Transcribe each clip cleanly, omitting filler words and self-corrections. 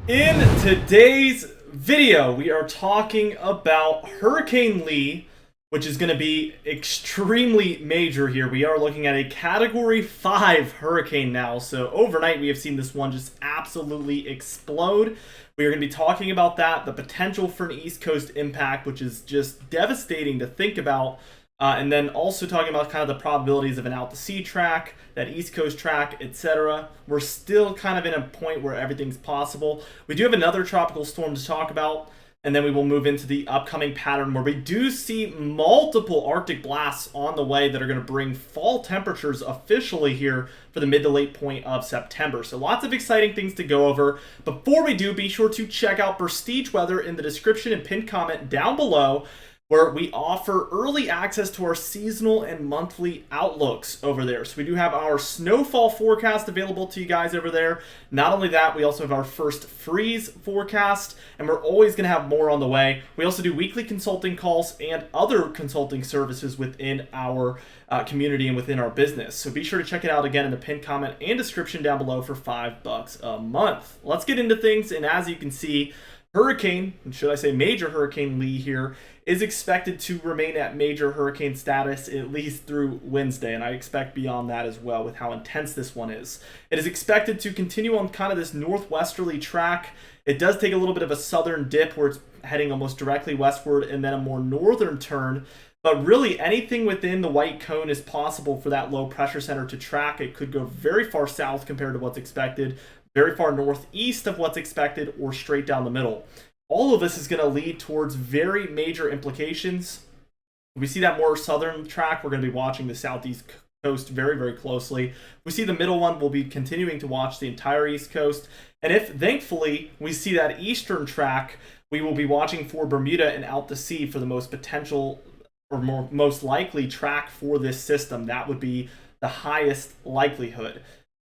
In today's video, we are talking about Hurricane Lee, which is going to be extremely major here. We are looking at a Category 5 hurricane now, so overnight we have seen this one just absolutely explode. We are going to be talking about that, the potential for an East Coast impact, which is just devastating to think about. And then also talking about kind of the probabilities of an out-to-sea track, that East Coast track, etc. We're still kind of in a point where everything's possible. We do have another tropical storm to talk about, and then we will move into the upcoming pattern where we do see multiple Arctic blasts on the way that are going to bring fall temperatures officially here for the mid to late point of September. So lots of exciting things to go over. Before we do, be sure to check out Prestige Weather in the description and pinned comment down below, where we offer early access to our seasonal and monthly outlooks over there. So we do have our snowfall forecast available to you guys over there. Not only that, we also have our first freeze forecast, and we're always going to have more on the way. We also do weekly consulting calls and other consulting services within our community and within our business. So be sure to check it out again in the pinned comment and description down below for $5 a month. Let's get into things, and as you can see, Hurricane, should I say Major Hurricane Lee here, is expected to remain at major hurricane status at least through Wednesday, and I expect beyond that as well with how intense this one is. It is expected to continue on kind of this northwesterly track. It does take a little bit of a southern dip where it's heading almost directly westward and then a more northern turn. But really, anything within the white cone is possible for that low pressure center to track. It could go very far south compared to what's expected, very far northeast of what's expected, or straight down the middle. All of this is going to lead towards very major implications. We see that more southern track, we're going to be watching the southeast coast very, very closely. We see the middle one, we'll be continuing to watch the entire east coast. And if, thankfully, we see that eastern track, we will be watching for Bermuda and out to sea for the most potential or most likely track for this system. That would be the highest likelihood.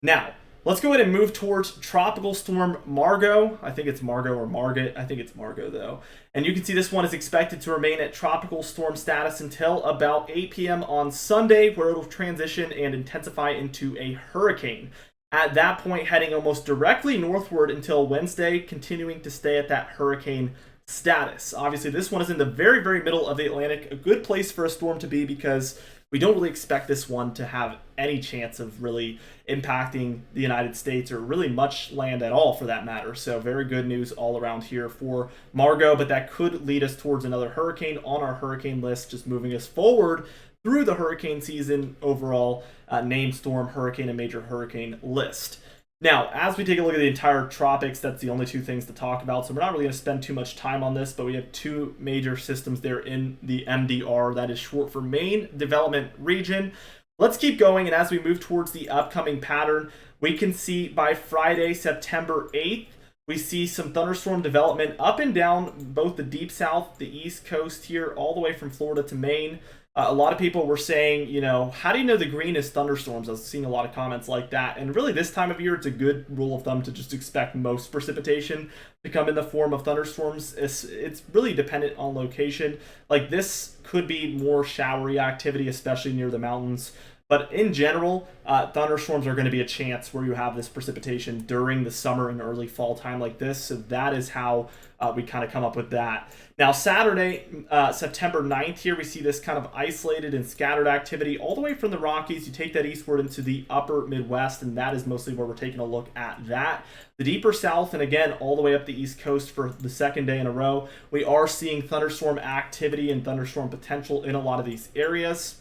Now, let's go ahead and move towards Tropical Storm Margot. I think it's Margot or Margaret. I think it's Margot, though. And you can see this one is expected to remain at tropical storm status until about 8 p.m. on Sunday, where it'll transition and intensify into a hurricane. At that point, heading almost directly northward until Wednesday, continuing to stay at that hurricane status. Obviously, this one is in the very, very middle of the Atlantic. A good place for a storm to be because we don't really expect this one to have any chance of really impacting the United States or really much land at all for that matter. So very good news all around here for Margot, but that could lead us towards another hurricane on our hurricane list, just moving us forward through the hurricane season overall, named storm, hurricane, and major hurricane list. Now, as we take a look at the entire tropics, that's the only two things to talk about, so we're not really going to spend too much time on this, but we have two major systems there in the MDR, that is short for Main Development Region. Let's keep going, and as we move towards the upcoming pattern, we can see by Friday, September 8th, we see some thunderstorm development up and down both the deep south, the east coast here, all the way from Florida to Maine. A lot of people were saying, how do you know the green is thunderstorms? I was seeing a lot of comments like that. And really this time of year, it's a good rule of thumb to just expect most precipitation to come in the form of thunderstorms. It's really dependent on location. Like this could be more showery activity, especially near the mountains. But in general, thunderstorms are going to be a chance where you have this precipitation during the summer and early fall time like this. So that is how we kind of come up with that. Now, Saturday, September 9th here, we see this kind of isolated and scattered activity all the way from the Rockies. You take that eastward into the upper Midwest, and that is mostly where we're taking a look at that. The deeper south, and again, all the way up the East Coast for the second day in a row, we are seeing thunderstorm activity and thunderstorm potential in a lot of these areas.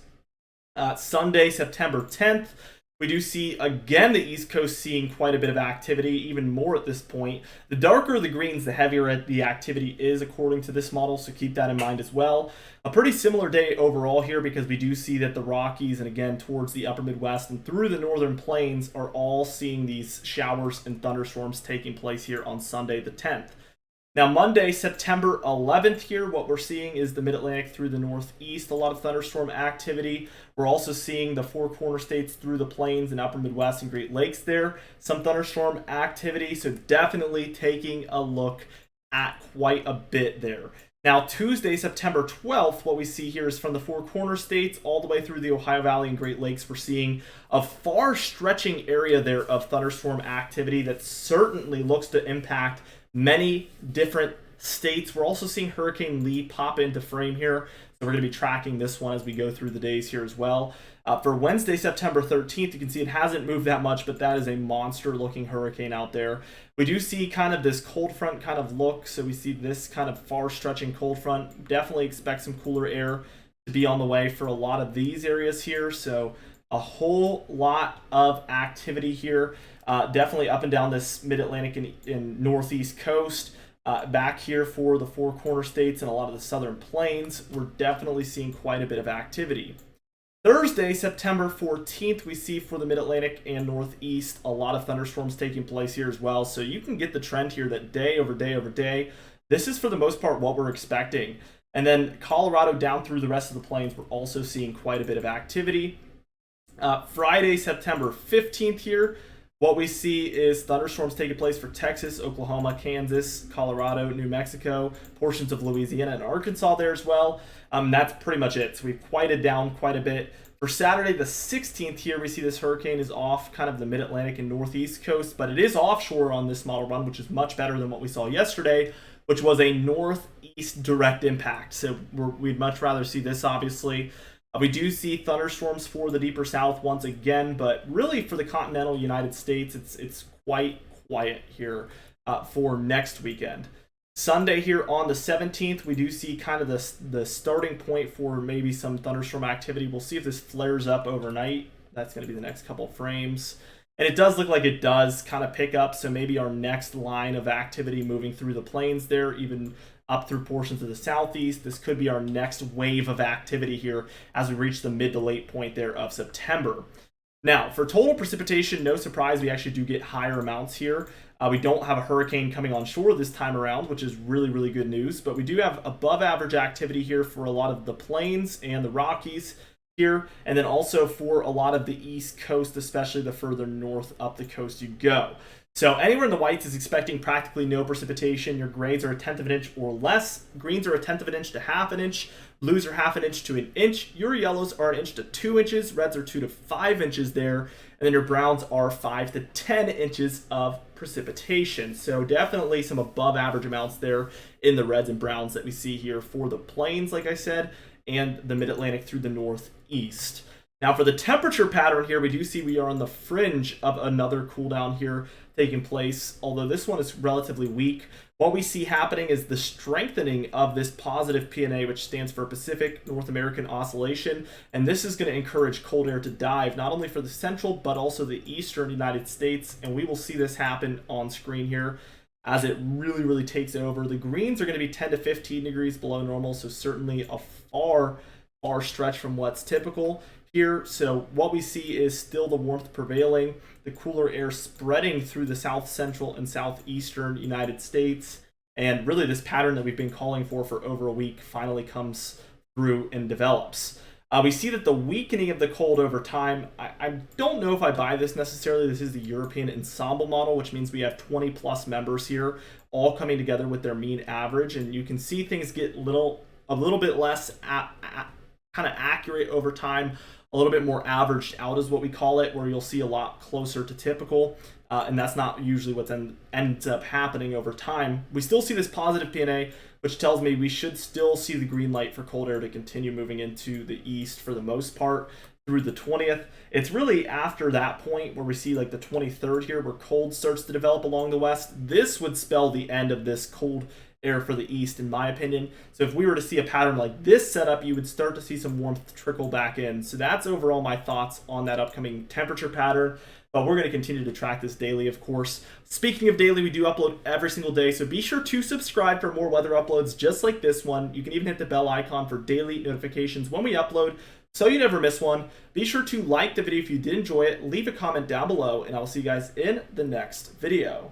Sunday, September 10th, we do see, again, the East Coast seeing quite a bit of activity, even more at this point. The darker the greens, the heavier the activity is, according to this model, so keep that in mind as well. A pretty similar day overall here because we do see that the Rockies and, again, towards the upper Midwest and through the northern plains are all seeing these showers and thunderstorms taking place here on Sunday the 10th. Now, Monday, September 11th here, what we're seeing is the Mid-Atlantic through the Northeast, a lot of thunderstorm activity. We're also seeing the Four Corner States through the plains and upper Midwest and Great Lakes there. Some thunderstorm activity, so definitely taking a look at quite a bit there. Now, Tuesday, September 12th, what we see here is from the Four Corner States all the way through the Ohio Valley and Great Lakes, we're seeing a far-stretching area there of thunderstorm activity that certainly looks to impact many different states. We're also seeing Hurricane Lee pop into frame here, so we're going to be tracking this one as we go through the days here as well. For Wednesday, September 13th, you can see it hasn't moved that much, but that is a monster-looking hurricane out there. We do see kind of this cold front kind of look, so we see this kind of far-stretching cold front. Definitely expect some cooler air to be on the way for a lot of these areas here, so a whole lot of activity here. Definitely up and down this mid-Atlantic and northeast coast. Back here for the Four Corner States and a lot of the southern plains, we're definitely seeing quite a bit of activity. Thursday, September 14th, we see for the mid-Atlantic and northeast a lot of thunderstorms taking place here as well. So you can get the trend here that day over day over day, this is for the most part what we're expecting. And then Colorado down through the rest of the plains, we're also seeing quite a bit of activity. Friday, September 15th here, what we see is thunderstorms taking place for Texas, Oklahoma, Kansas, Colorado, New Mexico, portions of Louisiana and Arkansas there as well. That's pretty much it. So we've quieted down quite a bit. For Saturday the 16th here, we see this hurricane is off kind of the mid-Atlantic and northeast coast, but it is offshore on this model run, which is much better than what we saw yesterday, which was a northeast direct impact. So we'd much rather see this, obviously. We do see thunderstorms for the deeper south once again, but really for the continental United States, it's quite quiet here for next weekend. Sunday here on the 17th, we do see kind of the starting point for maybe some thunderstorm activity. We'll see if this flares up overnight. That's going to be the next couple of frames. And it does look like it does kind of pick up, so maybe our next line of activity moving through the plains there, even up through portions of the southeast. This could be our next wave of activity here as we reach the mid to late point there of September. Now, for total precipitation, no surprise, we actually do get higher amounts here. We don't have a hurricane coming on shore this time around, which is really, really good news. But we do have above average activity here for a lot of the plains and the Rockies here, and then also for a lot of the East Coast, especially the further north up the coast you go. So anywhere in the whites is expecting practically no precipitation. Your grays are 1/10 of an inch or less. Greens are 1/10 of an inch to 1/2 inch. Blues are 1/2 inch to 1 inch. Your yellows are 1 inch to 2 inches. Reds are 2 to 5 inches there. And then your browns are 5 to 10 inches of precipitation. So definitely some above average amounts there in the reds and browns that we see here for the plains, like I said, and the mid-Atlantic through the northeast. Now for the temperature pattern here, we do see we are on the fringe of another cool down here taking place, although this one is relatively weak. What we see happening is the strengthening of this positive PNA, which stands for Pacific North American Oscillation, and this is going to encourage cold air to dive, not only for the central, but also the eastern United States, and we will see this happen on screen here as it really, really takes over. The greens are going to be 10 to 15 degrees below normal, so certainly a far stretch from what's typical here. So what we see is still the warmth prevailing, the cooler air spreading through the south central and southeastern United States, and really this pattern that we've been calling for over a week finally comes through and develops. We see that the weakening of the cold over time, I don't know if I buy this necessarily. This is the European ensemble model, which means we have 20 plus members here all coming together with their mean average, and you can see things get a little bit less kind of accurate over time. A little bit more averaged out is what we call it, where you'll see a lot closer to typical, and that's not usually what ends up happening over time. We still see this positive PNA, which tells me we should still see the green light for cold air to continue moving into the east for the most part through the 20th. It's really after that point where we see like the 23rd here where cold starts to develop along the west. This would spell the end of this cold air for the east, in my opinion. So if we were to see a pattern like this setup, you would start to see some warmth trickle back in. So that's overall my thoughts on that upcoming temperature pattern. But we're going to continue to track this daily, of course. Speaking of daily, we do upload every single day, so be sure to subscribe for more weather uploads just like this one. You can even hit the bell icon for daily notifications when we upload, so you never miss one. Be sure to like the video if you did enjoy it, leave a comment down below, and I will see you guys in the next video.